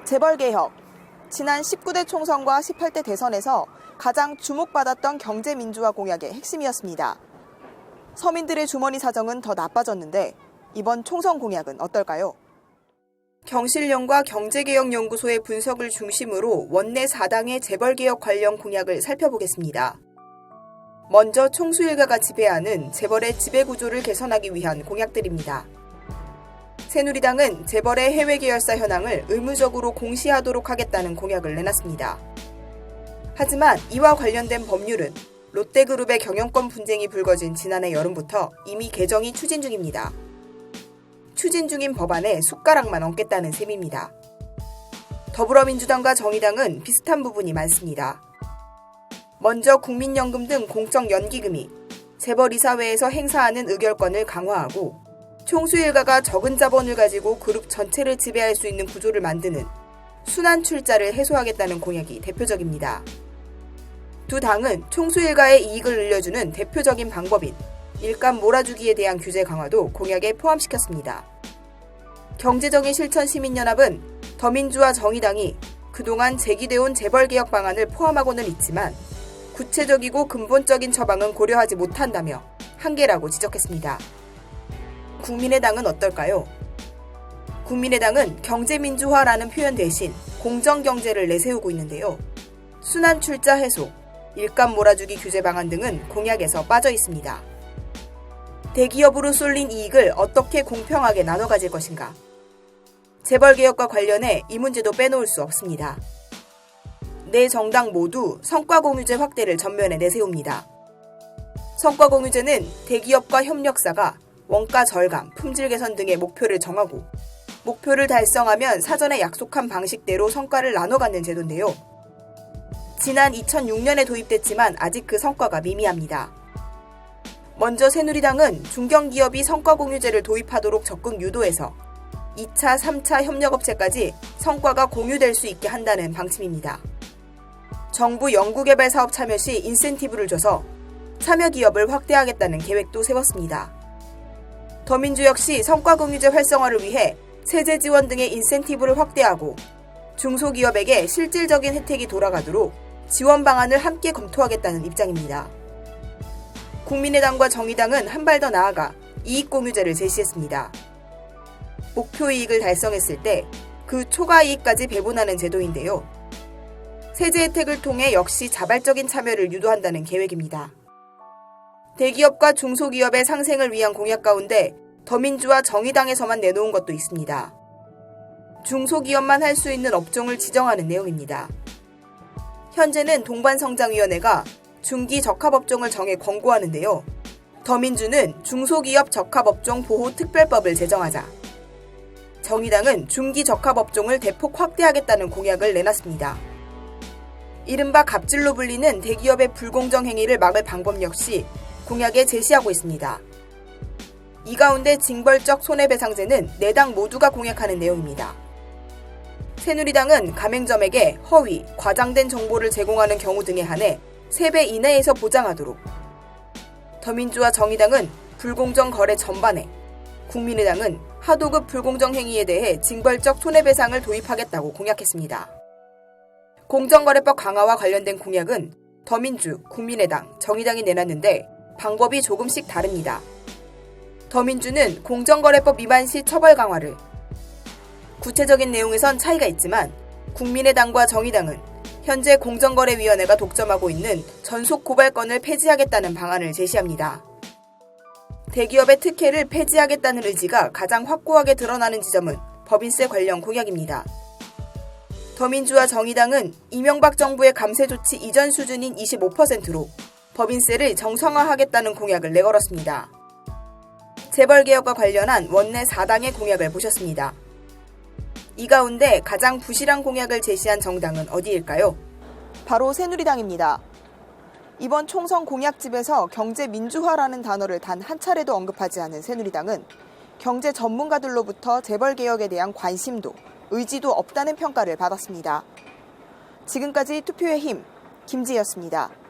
재벌개혁. 지난 19대 총선과 18대 대선에서 가장 주목받았던 경제민주화 공약의 핵심이었습니다. 서민들의 주머니 사정은 더 나빠졌는데 이번 총선 공약은 어떨까요? 경실련과 경제개혁연구소의 분석을 중심으로 원내 4당의 재벌개혁 관련 공약을 살펴보겠습니다. 먼저 총수 일가가 지배하는 재벌의 지배구조를 개선하기 위한 공약들입니다. 새누리당은 재벌의 해외 계열사 현황을 의무적으로 공시하도록 하겠다는 공약을 내놨습니다. 하지만 이와 관련된 법률은 롯데그룹의 경영권 분쟁이 불거진 지난해 여름부터 이미 개정이 추진 중입니다. 추진 중인 법안에 숟가락만 얹겠다는 셈입니다. 더불어민주당과 정의당은 비슷한 부분이 많습니다. 먼저 국민연금 등 공적 연기금이 재벌이사회에서 행사하는 의결권을 강화하고 총수 일가가 적은 자본을 가지고 그룹 전체를 지배할 수 있는 구조를 만드는 순환 출자를 해소하겠다는 공약이 대표적입니다. 두 당은 총수 일가의 이익을 늘려주는 대표적인 방법인 일감 몰아주기에 대한 규제 강화도 공약에 포함시켰습니다. 경제정의 실천 시민연합은 더민주와 정의당이 그동안 제기돼온 재벌개혁 방안을 포함하고는 있지만 구체적이고 근본적인 처방은 고려하지 못한다며 한계라고 지적했습니다. 국민의당은 어떨까요? 국민의당은 경제민주화라는 표현 대신 공정경제를 내세우고 있는데요. 순환출자 해소, 일감 몰아주기 규제 방안 등은 공약에서 빠져 있습니다. 대기업으로 쏠린 이익을 어떻게 공평하게 나눠 가질 것인가? 재벌개혁과 관련해 이 문제도 빼놓을 수 없습니다. 네 정당 모두 성과공유제 확대를 전면에 내세웁니다. 성과공유제는 대기업과 협력사가 원가 절감, 품질 개선 등의 목표를 정하고 목표를 달성하면 사전에 약속한 방식대로 성과를 나눠 갖는 제도인데요. 지난 2006년에 도입됐지만 아직 그 성과가 미미합니다. 먼저 새누리당은 중견기업이 성과공유제를 도입하도록 적극 유도해서 2차, 3차 협력업체까지 성과가 공유될 수 있게 한다는 방침입니다. 정부 연구개발사업 참여 시 인센티브를 줘서 참여기업을 확대하겠다는 계획도 세웠습니다. 더민주 역시 성과공유제 활성화를 위해 세제 지원 등의 인센티브를 확대하고 중소기업에게 실질적인 혜택이 돌아가도록 지원 방안을 함께 검토하겠다는 입장입니다. 국민의당과 정의당은 한 발 더 나아가 이익공유제를 제시했습니다. 목표 이익을 달성했을 때 그 초과 이익까지 배분하는 제도인데요. 세제 혜택을 통해 역시 자발적인 참여를 유도한다는 계획입니다. 대기업과 중소기업의 상생을 위한 공약 가운데 더민주와 정의당에서만 내놓은 것도 있습니다. 중소기업만 할 수 있는 업종을 지정하는 내용입니다. 현재는 동반성장위원회가 중기적합업종을 정해 권고하는데요. 더민주는 중소기업 적합업종 보호특별법을 제정하자 정의당은 중기적합업종을 대폭 확대하겠다는 공약을 내놨습니다. 이른바 갑질로 불리는 대기업의 불공정 행위를 막을 방법 역시 공약에 제시하고 있습니다. 이 가운데 징벌적 손해배상제는 4당 모두가 공약하는 내용입니다. 새누리당은 가맹점에게 허위, 과장된 정보를 제공하는 경우 등에 한해 3배 이내에서 보장하도록, 더민주와 정의당은 불공정 거래 전반에, 국민의당은 하도급 불공정 행위에 대해 징벌적 손해배상을 도입하겠다고 공약했습니다. 공정거래법 강화와 관련된 공약은 더민주, 국민의당, 정의당이 내놨는데 방법이 조금씩 다릅니다. 더민주는 공정거래법 위반 시 처벌 강화를, 구체적인 내용에선 차이가 있지만 국민의당과 정의당은 현재 공정거래위원회가 독점하고 있는 전속 고발권을 폐지하겠다는 방안을 제시합니다. 대기업의 특혜를 폐지하겠다는 의지가 가장 확고하게 드러나는 지점은 법인세 관련 공약입니다. 더민주와 정의당은 이명박 정부의 감세 조치 이전 수준인 25%로 법인세를 정상화하겠다는 공약을 내걸었습니다. 재벌개혁과 관련한 원내 4당의 공약을 보셨습니다. 이 가운데 가장 부실한 공약을 제시한 정당은 어디일까요? 바로 새누리당입니다. 이번 총선 공약집에서 경제민주화라는 단어를 단 한 차례도 언급하지 않은 새누리당은 경제 전문가들로부터 재벌개혁에 대한 관심도 의지도 없다는 평가를 받았습니다. 지금까지 투표의 힘, 김지혜였습니다.